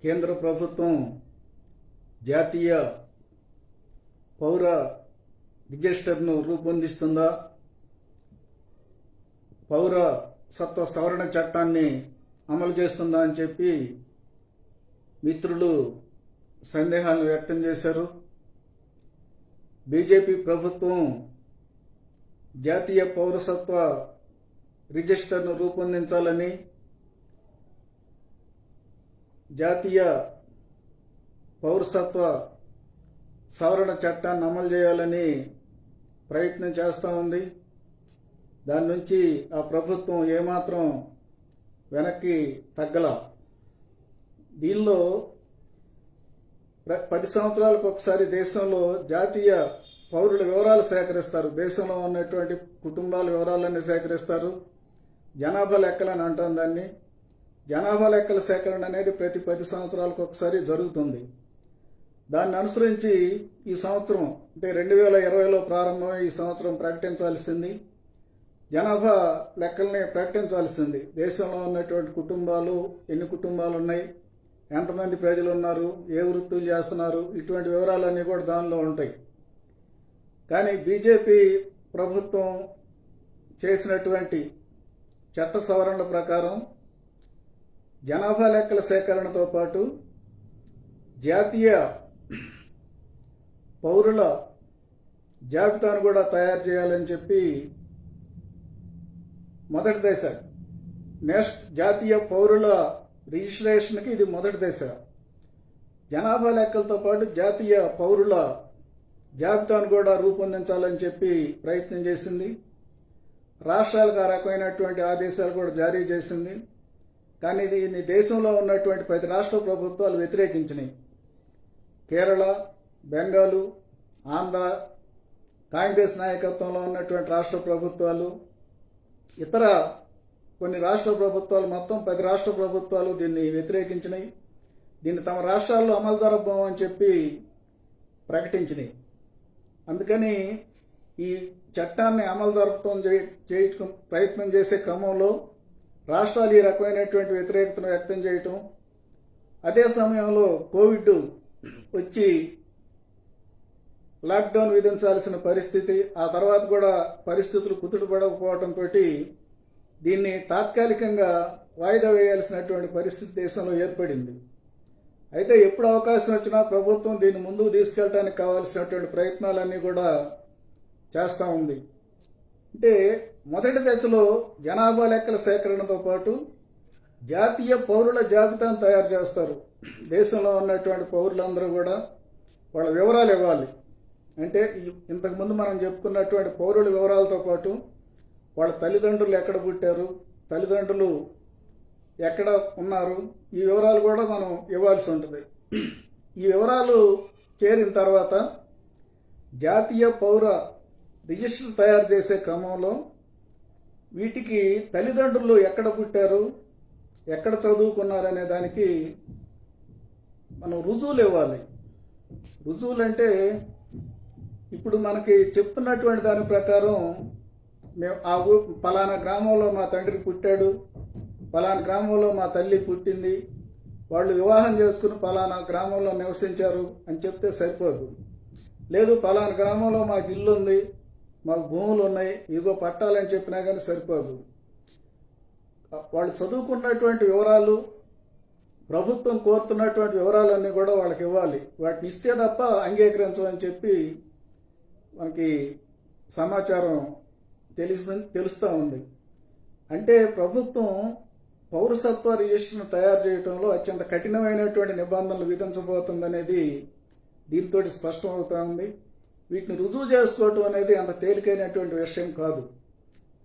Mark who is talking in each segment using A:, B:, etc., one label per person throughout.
A: కేంద్ర ప్రభుత్వం జాతీయ పౌర రిజిస్టర్ను రూపొందిస్తుందా, పౌర సత్వ సవరణ చట్టాన్ని అమలు చేస్తుందా అని చెప్పి మిత్రులు సందేహాలను వ్యక్తం చేశారు. బీజేపీ ప్రభుత్వం జాతీయ పౌరసత్వ రిజిస్టర్ను రూపొందించాలని, జాతీయ పౌరసత్వ సవరణ చట్టాన్ని అమలు చేయాలని ప్రయత్నం చేస్తూ ఉంది. దాని నుంచి ఆ ప్రభుత్వం ఏమాత్రం వెనక్కి తగ్గల. దీనిలో 10 సంవత్సరాలకు ఒకసారి దేశంలో జాతీయ పౌరుల వివరాలు సేకరిస్తారు. దేశంలో ఉన్నటువంటి కుటుంబాల వివరాలన్నీ సేకరిస్తారు. జనాభా లెక్కలని అంటాం దాన్ని. జనాభా లెక్కల సేకరణ అనేది ప్రతి 10 సంవత్సరాలకు ఒకసారి జరుగుతుంది. దాన్ని అనుసరించి ఈ సంవత్సరం అంటే 2020లో ప్రారంభమై ఈ సంవత్సరం ప్రకటించాల్సింది, జనాభా లెక్కల్ని ప్రకటించాల్సింది. దేశంలో ఉన్నటువంటి కుటుంబాలు, ఎన్ని కుటుంబాలు ఉన్నాయి, ఎంతమంది ప్రజలు ఉన్నారు, ఏ వృత్తులు చేస్తున్నారు, ఇటువంటి వివరాలన్నీ కూడా దానిలో ఉంటాయి. కానీ బీజేపీ ప్రభుత్వం చేసినటువంటి చట్ట సవరణల ప్రకారం జనాభా లెక్కల సేకరణతో పాటు జాతీయ పౌరుల జాబితాను కూడా తయారు చేయాలని చెప్పి మొదటి దశ జాతీయ పౌరుల రిజిస్ట్రేషన్కి ఇది మొదటి దశ. జనాభా లెక్కలతో పాటు జాతీయ పౌరుల జాబితాను కూడా రూపొందించాలని చెప్పి ప్రయత్నం చేసింది. రాష్ట్రాలకు ఆ రకమైనటువంటి ఆదేశాలు కూడా జారీ చేసింది. కానీ దీన్ని దేశంలో ఉన్నటువంటి 10 రాష్ట్ర ప్రభుత్వాలు వ్యతిరేకించినాయి. కేరళ, బెంగాలు, ఆంధ్ర, కాంగ్రెస్ నాయకత్వంలో ఉన్నటువంటి రాష్ట్ర ప్రభుత్వాలు, ఇతర కొన్ని రాష్ట్ర ప్రభుత్వాలు, మొత్తం 10 రాష్ట్ర ప్రభుత్వాలు దీన్ని వ్యతిరేకించినాయి. దీన్ని తమ రాష్ట్రాల్లో అమలు జరపబోమని చెప్పి ప్రకటించినాయి. అందుకని ఈ చట్టాన్ని అమలు చేయటం ప్రయత్నం చేసే క్రమంలో రాష్ట్రాలు ఈ రకమైనటువంటి వ్యతిరేకతను వ్యక్తం చేయటం, అదే సమయంలో కోవిడ్ వచ్చి లాక్డౌన్ విధించాల్సిన పరిస్థితి, ఆ తర్వాత కూడా పరిస్థితులు కుదుటపడకపోవడంతో దీన్ని తాత్కాలికంగా వాయిదా వేయాల్సినటువంటి పరిస్థితి దేశంలో ఏర్పడింది. అయితే ఎప్పుడు అవకాశం వచ్చినా ప్రభుత్వం దీన్ని ముందుకు తీసుకెళ్ళడానికి కావాల్సినటువంటి ప్రయత్నాలన్నీ కూడా చేస్తూ ఉంది. అంటే మొదటి దశలో జనాభా లెక్కల సేకరణతో పాటు జాతీయ పౌరుల జాబితాను తయారు చేస్తారు. దేశంలో ఉన్నటువంటి పౌరులందరూ కూడా వాళ్ళ వివరాలు ఇవ్వాలి. అంటే ఇంతకుముందు మనం చెప్పుకున్నటువంటి పౌరుల వివరాలతో పాటు వాళ్ళ తల్లిదండ్రులు ఎక్కడ పుట్టారు, తల్లిదండ్రులు ఎక్కడ ఉన్నారు, ఈ వివరాలు కూడా మనం ఇవ్వాల్సి ఉంటుంది. ఈ వివరాలు చేరిన తర్వాత జాతీయ పౌర రిజిస్టర్ తయారు చేసే క్రమంలో వీటికి తల్లిదండ్రులు ఎక్కడ పుట్టారు, ఎక్కడ చదువుకున్నారనే దానికి మనం రుజువులు ఇవ్వాలి. రుజువులు అంటే ఇప్పుడు మనకి చెప్తున్నటువంటి దాని ప్రకారం మేము ఆ పలానా గ్రామంలో మా తండ్రి పుట్టాడు, పలానా గ్రామంలో మా తల్లి పుట్టింది, వాళ్ళు వివాహం చేసుకుని పలానా గ్రామంలో నివసించారు అని చెప్తే సరిపోదు. లేదు పలానా గ్రామంలో మాకు ఇల్లు ఉంది, మాకు భూములు ఉన్నాయి, ఇదిగో పట్టాలని చెప్పినా కానీ సరిపోదు. వాళ్ళు చదువుకున్నటువంటి వివరాలు, ప్రభుత్వం కోరుతున్నటువంటి వివరాలన్నీ కూడా వాళ్ళకి ఇవ్వాలి. వాటిని ఇస్తే తప్ప అంగీకరించమని చెప్పి మనకి సమాచారం తెలుస్తూ ఉంది. అంటే ప్రభుత్వం పౌరసత్వ రిజిస్టర్ను తయారు చేయడంలో అత్యంత కఠినమైనటువంటి నిబంధనలు విధించబోతుందనేది దీంతో స్పష్టమవుతా ఉంది. వీటిని రుజువు చేసుకోవటం అనేది అంత తేలికైనటువంటి విషయం కాదు.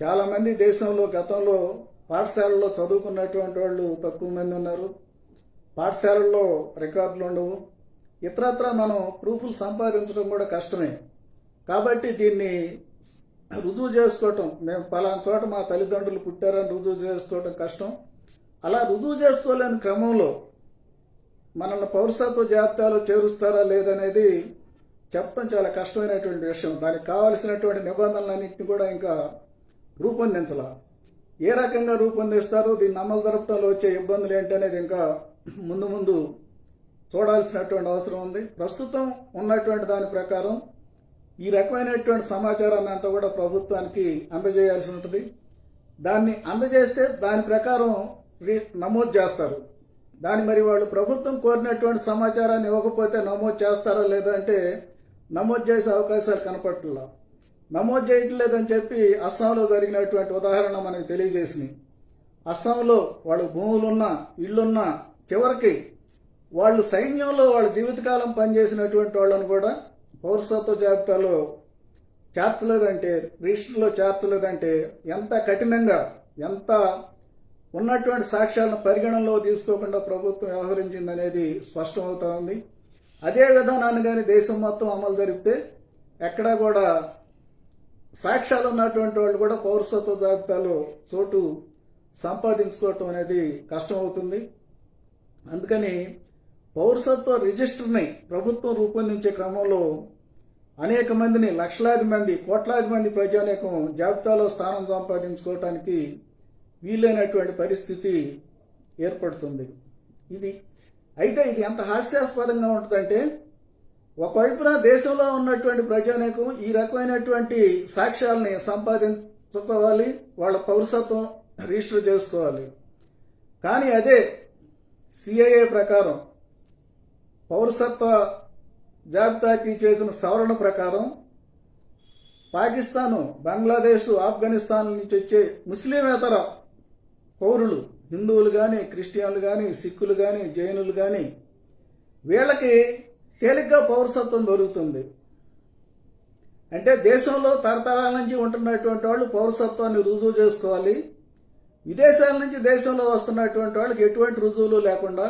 A: చాలామంది దేశంలో గతంలో పాఠశాలల్లో చదువుకున్నటువంటి వాళ్ళు తక్కువ మంది ఉన్నారు. పాఠశాలల్లో రికార్డులు ఉండవు. ఇతరత్రా మనం ప్రూఫ్లు సంపాదించడం కూడా కష్టమే. కాబట్టి దీన్ని రుజువు చేసుకోవటం, మేము పలానా చోట మా తల్లిదండ్రులు పుట్టారని రుజువు చేసుకోవటం కష్టం. అలా రుజువు చేసుకోలేని క్రమంలో మనల్ని పౌరసత్వ జాబితాలో చేరుస్తారా లేదనేది చెప్పడం చాలా కష్టమైనటువంటి విషయం. దానికి కావలసినటువంటి నిబంధనలన్నింటినీ కూడా ఇంకా రూపొందించాల. ఏ రకంగా రూపొందిస్తారో, దీన్ని అమలు జరపడంలో వచ్చే ఇబ్బందులు ఏంటనేది ఇంకా ముందు చూడాల్సినటువంటి అవసరం ఉంది. ప్రస్తుతం ఉన్నటువంటి దాని ప్రకారం ఈ రకమైనటువంటి సమాచారాన్ని అంతా కూడా ప్రభుత్వానికి అందజేయాల్సి ఉంటుంది. దాన్ని అందజేస్తే దాని ప్రకారం నమోదు చేస్తారు. దాని మరి వాళ్ళు ప్రభుత్వం కోరినటువంటి సమాచారాన్ని ఇవ్వకపోతే నమోదు చేస్తారో లేదో అంటే నమోదు చేసే అవకాశాలు కనపట్ల. నమోదు చేయటం లేదని చెప్పి అస్సాంలో జరిగినటువంటి ఉదాహరణ మనకు తెలియజేసినాయి. అస్సాంలో వాళ్ళు భూములున్నా ఇళ్లున్నా చివరికి వాళ్ళు సైన్యంలో వాళ్ళ జీవితకాలం పనిచేసినటువంటి వాళ్ళని కూడా పౌరసత్వ జాబితాలో చేర్చలేదంటే, రిజిస్టర్లో చేర్చలేదంటే ఎంత కఠినంగా, ఎంత ఉన్నటువంటి సాక్ష్యాలను పరిగణనలో తీసుకోకుండా ప్రభుత్వం వ్యవహరించిందనేది స్పష్టమవుతా ఉంది. అదే విధానాన్ని కానీ దేశం మొత్తం అమలు జరిపితే ఎక్కడా కూడా సాక్ష్యాలు ఉన్నటువంటి వాళ్ళు కూడా పౌరసత్వ జాబితాలో చోటు సంపాదించుకోవటం అనేది కష్టమవుతుంది. అందుకని పౌరసత్వ రిజిస్టర్ని ప్రభుత్వం రూపొందించే క్రమంలో అనేక మందిని, లక్షలాది మంది, కోట్లాది మంది ప్రజానీకం జాబితాలో స్థానం సంపాదించుకోవటానికి వీలైనటువంటి పరిస్థితి ఏర్పడుతుంది. అయితే ఇది ఎంత హాస్యాస్పదంగా ఉంటుందంటే, ఒకవైపున దేశంలో ఉన్నటువంటి ప్రజానీకం ఈ రకమైనటువంటి సాక్ష్యాలని సంపాదించుకోవాలి, వాళ్ళ పౌరసత్వం రిజిస్టర్ చేసుకోవాలి. కానీ అదే సిఐఏ ప్రకారం పౌరసత్వ జాబితాకి చేసిన సవరణ ప్రకారం పాకిస్తాను, బంగ్లాదేశ్, ఆఫ్ఘనిస్తాన్ నుంచి వచ్చే ముస్లిమేతర పౌరులు, హిందువులు కానీ, క్రిస్టియన్లు కానీ, సిక్కులు కానీ, జైనులు కానీ, వీళ్ళకి తేలిగ్గా పౌరసత్వం దొరుకుతుంది. అంటే దేశంలో తరతరాల నుంచి ఉంటున్నటువంటి వాళ్ళు పౌరసత్వాన్ని రుజువు చేసుకోవాలి. విదేశాల నుంచి దేశంలో వస్తున్నటువంటి వాళ్ళకి ఎటువంటి రుజువులు లేకుండా,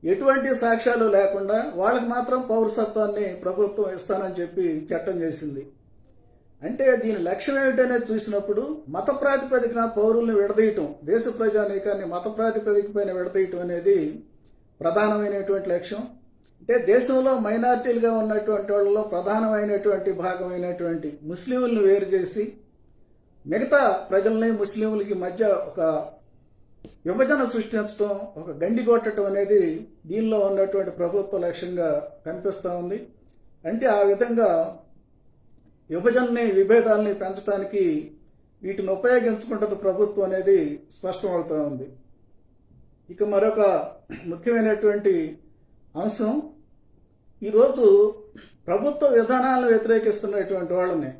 A: ఎటువంటి సాక్ష్యాలు లేకుండా వాళ్ళకి మాత్రం పౌరసత్వాన్ని ప్రభుత్వం ఇస్తానని చెప్పి చట్టం చేసింది. అంటే దీని లక్ష్యం ఏమిటనేది చూసినప్పుడు మత ప్రాతిపదికన పౌరుల్ని విడదీయటం, దేశ ప్రజానీకాన్ని మత ప్రాతిపదిక పైన విడదీయటం అనేది ప్రధానమైనటువంటి లక్ష్యం. అంటే దేశంలో మైనారిటీలుగా ఉన్నటువంటి వాళ్ళలో ప్రధానమైనటువంటి భాగమైనటువంటి ముస్లింలను వేరు చేసి మిగతా ప్రజల్ని, ముస్లింలకి మధ్య ఒక విభజన సృష్టించడం, ఒక గండి కొట్టడం అనేది దీనిలో ఉన్నటువంటి ప్రభుత్వ లక్ష్యంగా కనిపిస్తూ ఉంది. అంటే ఆ విధంగా విభజనని, విభేదాలని పెంచడానికి వీటిని ఉపయోగించుకుంటుంది ప్రభుత్వం అనేది స్పష్టమవుతూ ఉంది. ఇక మరొక ముఖ్యమైనటువంటి అంశం, ఈరోజు ప్రభుత్వ విధానాలను వ్యతిరేకిస్తున్నటువంటి వాళ్ళని,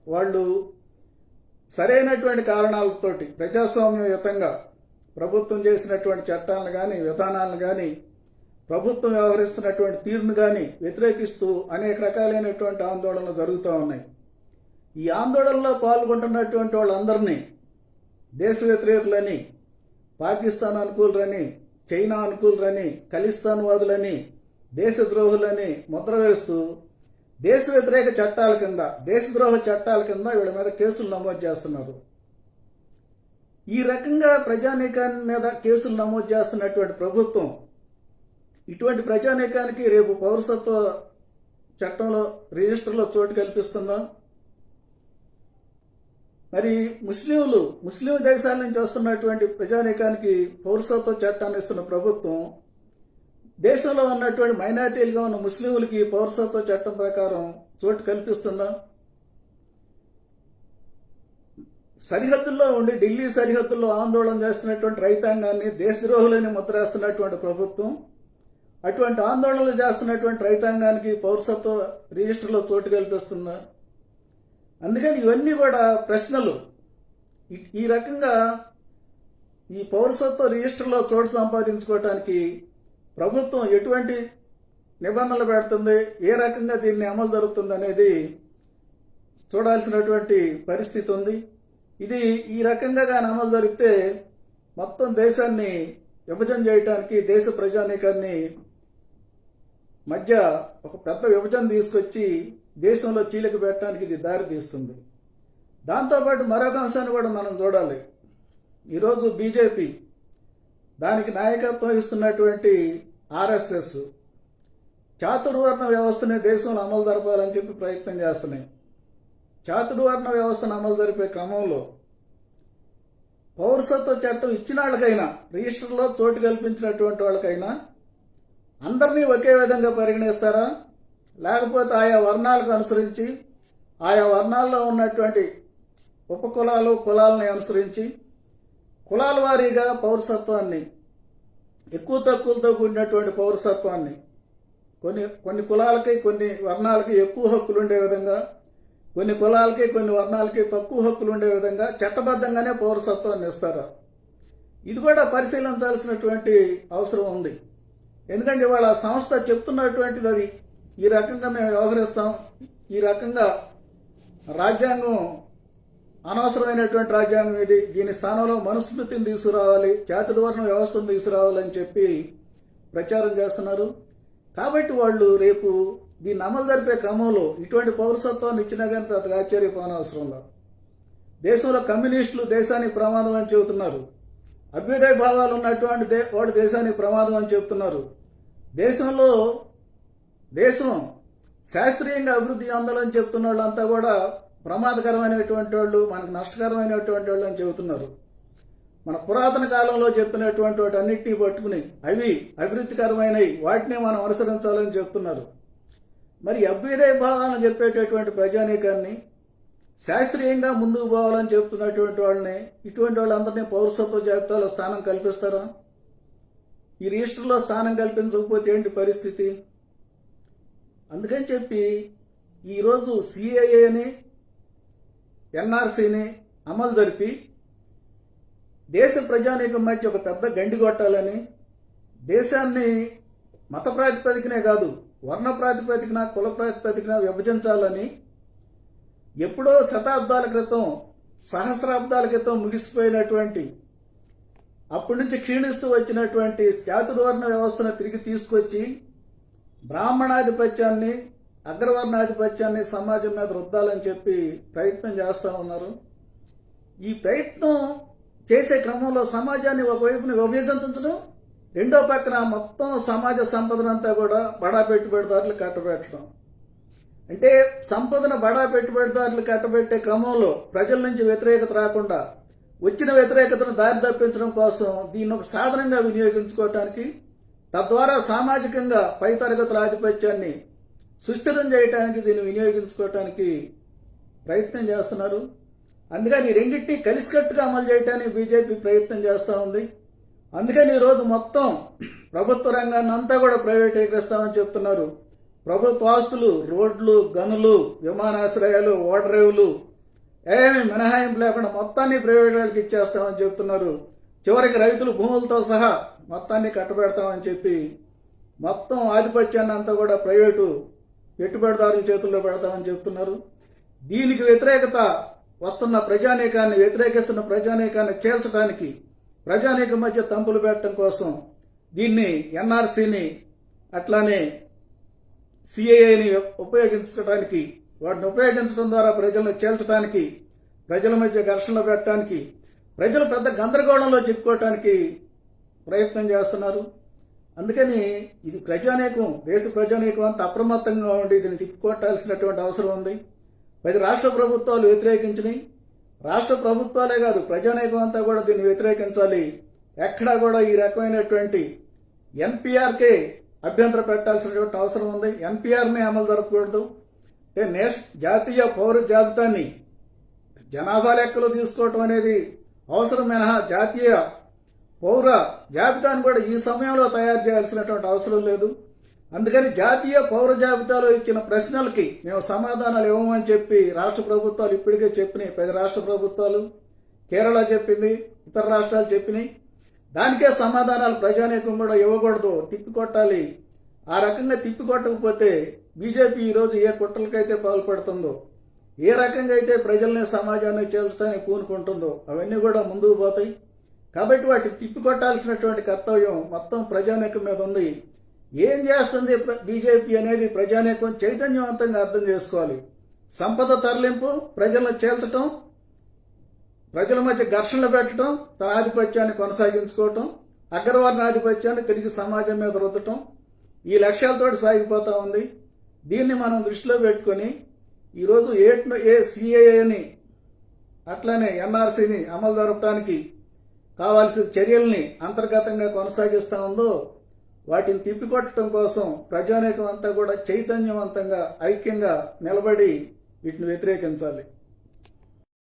A: వాళ్ళు సరైనటువంటి కారణాలతోటి ప్రజాస్వామ్యయుతంగా ప్రభుత్వం చేసినటువంటి చట్టాలను కానీ, విధానాలను కానీ, ప్రభుత్వం వ్యవహరిస్తున్నటువంటి తీరును కానీ వ్యతిరేకిస్తూ అనేక రకాలైనటువంటి ఆందోళనలు జరుగుతూ ఉన్నాయి. ఈ ఆందోళనలో పాల్గొంటున్నటువంటి వాళ్ళందరినీ దేశ వ్యతిరేకులని, పాకిస్తాన్ అనుకూలులని, చైనా అనుకూలులని, ఖలిస్తాన్వాదులని, దేశద్రోహులని ముద్ర వేస్తూ దేశ వ్యతిరేక చట్టాల కింద, దేశద్రోహ చట్టాల కింద వీళ్ళ మీద కేసులు నమోదు చేస్తున్నారు. ఈ రకంగా ప్రజానీకాన్ని మీద కేసులు నమోదు చేస్తున్నటువంటి ప్రభుత్వం ఇటువంటి ప్రజానీకానికి రేపు పౌరసత్వ చట్టంలో, రిజిస్టర్లో చోటు కల్పిస్తుందా? మరి ముస్లిం దేశాల నుంచి వస్తున్నటువంటి ప్రజానీకానికి పౌరసత్వ చట్టాన్ని ఇస్తున్న ప్రభుత్వం దేశంలో ఉన్నటువంటి మైనారిటీలుగా ఉన్న ముస్లింలకి పౌరసత్వ చట్టం ప్రకారం చోటు కల్పిస్తుందా? సరిహద్దుల్లో ఉండి, ఢిల్లీ సరిహద్దుల్లో ఆందోళన చేస్తున్నటువంటి రైతాంగాన్ని దేశద్రోహులని ముద్రేస్తున్నటువంటి ప్రభుత్వం అటువంటి ఆందోళనలు చేస్తున్నటువంటి రైతాంగానికి పౌరసత్వ రిజిస్టర్లో చోటు కల్పిస్తుందా? అందుకని ఇవన్నీ కూడా ప్రశ్నలు. ఈ రకంగా ఈ పౌరసత్వ రిజిస్టర్లో చోటు సంపాదించుకోవటానికి ప్రభుత్వం ఎటువంటి నిబంధనలు పెడుతుంది, ఏ రకంగా దీన్ని అమలు జరుగుతుంది అనేది చూడాల్సినటువంటి పరిస్థితి ఉంది. ఇది ఈ రకంగా కానీ అమలు జరిగితే మొత్తం దేశాన్ని విభజన చేయడానికి, దేశ ప్రజానీకాన్ని మధ్య ఒక పెద్ద విభజన తీసుకొచ్చి దేశంలో చీలిక పెట్టడానికి ఇది దారి తీస్తుంది. దాంతోపాటు మరొక అంశాన్ని కూడా మనం చూడాలి. ఈరోజు బీజేపీ, దానికి నాయకత్వం ఇస్తున్నటువంటి ఆర్ఎస్ఎస్ చాతుర్వర్ణ వ్యవస్థని దేశంలో అమలు జరపాలని చెప్పి ప్రయత్నం చేస్తున్నాయి. చాతుర్వర్ణ వ్యవస్థను అమలు జరిపే క్రమంలో పౌరసత్వ చట్టం ఇచ్చిన వాళ్ళకైనా, రిజిస్టర్లో చోటు కల్పించినటువంటి వాళ్ళకైనా అందరినీ ఒకే విధంగా పరిగణిస్తారా? లేకపోతే ఆయా వర్ణాలకు అనుసరించి ఆయా వర్ణాల్లో ఉన్నటువంటి ఉపకులాలు కులాలని అనుసరించి కులాల వారీగా పౌరసత్వాన్ని ఎక్కువ తక్కువలతో కూడినటువంటి పౌరసత్వాన్ని కొన్ని కులాలకి కొన్ని వర్ణాలకి ఎక్కువ హక్కులు ఉండే విధంగా, కొన్ని కులాలకి కొన్ని వర్ణాలకి తక్కువ హక్కులు ఉండే విధంగా చట్టబద్ధంగానే పౌరసత్వాన్ని ఇస్తారా? ఇది కూడా పరిశీలించాల్సినటువంటి అవసరం ఉంది. ఎందుకంటే ఇవాళ సంస్థ చెప్తున్నటువంటిది అది. ఈ రకంగా మేము వ్యవహరిస్తాం, ఈ రకంగా రాజ్యాంగం అనవసరమైనటువంటి రాజ్యాంగం ఇది, దీని స్థానంలో మనుస్మృతిని తీసుకురావాలి, జాతుల వర్ణ వ్యవస్థను తీసుకురావాలని చెప్పి ప్రచారం చేస్తున్నారు. కాబట్టి వాళ్ళు రేపు దీన్ని అమలు జరిపే క్రమంలో ఇటువంటి పౌరసత్వాన్ని ఇచ్చినా కానీ పెద్దగా ఆశ్చర్యపోనవసరంలో. దేశంలో కమ్యూనిస్టులు దేశానికి ప్రమాదం అని చెబుతున్నారు, అభ్యుదయ భావాలు ఉన్నటువంటి వాళ్ళు దేశానికి ప్రమాదం అని చెబుతున్నారు. దేశం శాస్త్రీయంగా అభివృద్ధి చెందాలని చెప్తున్న వాళ్ళంతా కూడా ప్రమాదకరమైనటువంటి వాళ్ళు, మనకు నష్టకరమైనటువంటి వాళ్ళు అని చెబుతున్నారు. మన పురాతన కాలంలో చెప్పినటువంటి వాటి అన్నింటినీ పట్టుకుని అవి అభివృద్ధికరమైనవి, వాటిని మనం అనుసరించాలని చెప్తున్నారు. మరి అభ్యుదయ భావాలను చెప్పేటటువంటి ప్రజానీకాన్ని, శాస్త్రీయంగా ముందుకు పోవాలని చెప్తున్నటువంటి వాళ్ళని, ఇటువంటి వాళ్ళందరినీ పౌరసత్వ జాబితాలో స్థానం కల్పిస్తారా? ఈ రిజిస్టర్లో స్థానం కల్పించకపోతే ఏంటి పరిస్థితి? అందుకని చెప్పి ఈరోజు సిఏఏని ఎన్ఆర్సీని అమలు జరిపి దేశ ప్రజానీకం మధ్య ఒక పెద్ద గండి కొట్టాలని, దేశాన్ని మత ప్రాతిపదికనే కాదు వర్ణ ప్రాతిపదికన కుల ప్రాతిపదికన విభజించాలని ఎప్పుడో శతాబ్దాల క్రితం సహస్రాబ్దాల క్రితం ముగిసిపోయినటువంటి, అప్పటి నుంచి క్షీణిస్తూ వచ్చినటువంటి జాతుర్వర్ణ వ్యవస్థను తిరిగి తీసుకొచ్చి బ్రాహ్మణాధిపత్యాన్ని అగ్రవర్ణాధిపత్యాన్ని సమాజం మీద రుద్దాలని చెప్పి ప్రయత్నం చేస్తూ ఉన్నారు. ఈ ప్రయత్నం చేసే క్రమంలో సమాజాన్ని ఒకవైపున విభజించడం, రెండో పక్కన మొత్తం సమాజ సంపదనంతా కూడా బడా పెట్టుబడిదారులు కట్టబెట్టడం. అంటే సంపదను బడా పెట్టుబడిదారులు కట్టబెట్టే క్రమంలో ప్రజల నుంచి వ్యతిరేకత రాకుండా వచ్చిన వ్యతిరేకతను దారి తప్పించడం కోసం దీన్ని ఒక సాధనంగా వినియోగించుకోవటానికి, తద్వారా సామాజికంగా పై తరగతుల ఆధిపత్యాన్ని సుస్థిరం చేయడానికి దీన్ని వినియోగించుకోవటానికి ప్రయత్నం చేస్తున్నారు. అందుకని రెండింటినీ కలిసికట్టుగా అమలు చేయడానికి బీజేపీ ప్రయత్నం చేస్తూ ఉంది. అందుకని ఈరోజు మొత్తం ప్రభుత్వ రంగాన్ని అంతా కూడా ప్రైవేటీకరిస్తామని చెప్తున్నారు. ప్రభుత్వ ఆస్తులు, రోడ్లు, గనులు, విమానాశ్రయాలు, ఓడరేవులు ఏమి మినహాయింపు లేకుండా మొత్తాన్ని ప్రైవేట్ వాళ్ళకి ఇచ్చేస్తామని చెప్తున్నారు. చివరికి రైతులు భూములతో సహా మొత్తాన్ని కట్టబెడతామని చెప్పి మొత్తం ఆధిపత్యాన్ని అంతా కూడా ప్రైవేటు పెట్టుబడిదారుల చేతుల్లో పెడతామని చెప్తున్నారు. దీనికి వ్యతిరేకత వస్తున్న ప్రజానీకాన్ని, వ్యతిరేకిస్తున్న ప్రజానీకాన్ని చేల్చడానికి, ప్రజానీకం మధ్య తంపులు పెట్టడం కోసం దీన్ని ఎన్ఆర్సీని అట్లానే సిఏఏని ఉపయోగించడానికి, వాటిని ఉపయోగించడం ద్వారా ప్రజలను చేల్చడానికి, ప్రజల మధ్య ఘర్షణలు పెట్టడానికి, ప్రజలు పెద్ద గందరగోళంలో చిక్కుకోవటానికి ప్రయత్నం చేస్తున్నారు. అందుకని ఇది ప్రజానీకం, దేశ ప్రజానీకం అంతా అప్రమత్తంగా ఉండి దీన్ని తిప్పుకొట్టాల్సినటువంటి అవసరం ఉంది. 10 రాష్ట్ర ప్రభుత్వాలు వ్యతిరేకించినాయి. రాష్ట్ర ప్రభుత్వాలే కాదు ప్రజానీకం అంతా కూడా దీన్ని వ్యతిరేకించాలి. ఎక్కడా కూడా ఈ రకమైనటువంటి ఎన్పిఆర్కే అభ్యంతర పెట్టాల్సినటువంటి అవసరం ఉంది. ఎన్పిఆర్ని అమలు జరపకూడదు. జాతీయ పౌర జాబితాని జనాభా లెక్కలు తీసుకోవటం అనేది అవసరం మినహా జాతీయ పౌర జాబితాను కూడా ఈ సమయంలో తయారు చేయాల్సినటువంటి అవసరం లేదు. అందుకని జాతీయ పౌర జాబితాలో ఇచ్చిన ప్రశ్నలకి మేము సమాధానాలు ఇవ్వమని చెప్పి రాష్ట్ర ప్రభుత్వాలు ఇప్పటికే చెప్పినాయి. 10 రాష్ట్ర ప్రభుత్వాలు, కేరళ చెప్పింది, ఇతర రాష్ట్రాలు చెప్పినాయి. దానికే సమాధానాలు ప్రజానీకం కూడా ఇవ్వకూడదు, తిప్పికొట్టాలి. ఆ రకంగా తిప్పికొట్టకపోతే బీజేపీ ఈరోజు ఏ కుట్రలకైతే పాల్పడుతుందో, ఏ రకంగా అయితే ప్రజల్ని సమాజాన్ని చేల్చడానికి పూనుకుంటుందో అవన్నీ కూడా ముందుకు పోతాయి. కాబట్టి వాటిని తిప్పికొట్టాల్సినటువంటి కర్తవ్యం మొత్తం ప్రజానీకం మీద ఉంది. ఏం చేస్తుంది బీజేపీ అనేది ప్రజానీకం చైతన్యవంతంగా అర్థం చేసుకోవాలి. సంపద తరలింపు, ప్రజలను చేల్చటం, ప్రజల మధ్య ఘర్షణలు పెట్టడం, తన ఆధిపత్యాన్ని కొనసాగించుకోవటం, అగ్రవర్ణ ఆధిపత్యాన్ని తిరిగి సమాజం మీద రుద్దటం, ఈ లక్ష్యాలతో సాగిపోతా ఉంది. దీన్ని మనం దృష్టిలో పెట్టుకొని ఈరోజు సిఏఏని అట్లానే ఎన్ఆర్సీని అమలు జరపడానికి కావాల్సిన చర్యల్ని అంతర్గతంగా కొనసాగిస్తూ ఉందో వాటిని తిప్పికొట్టడం కోసం ప్రజానీకం అంతా కూడా చైతన్యవంతంగా ఐక్యంగా నిలబడి వీటిని వ్యతిరేకించాలి.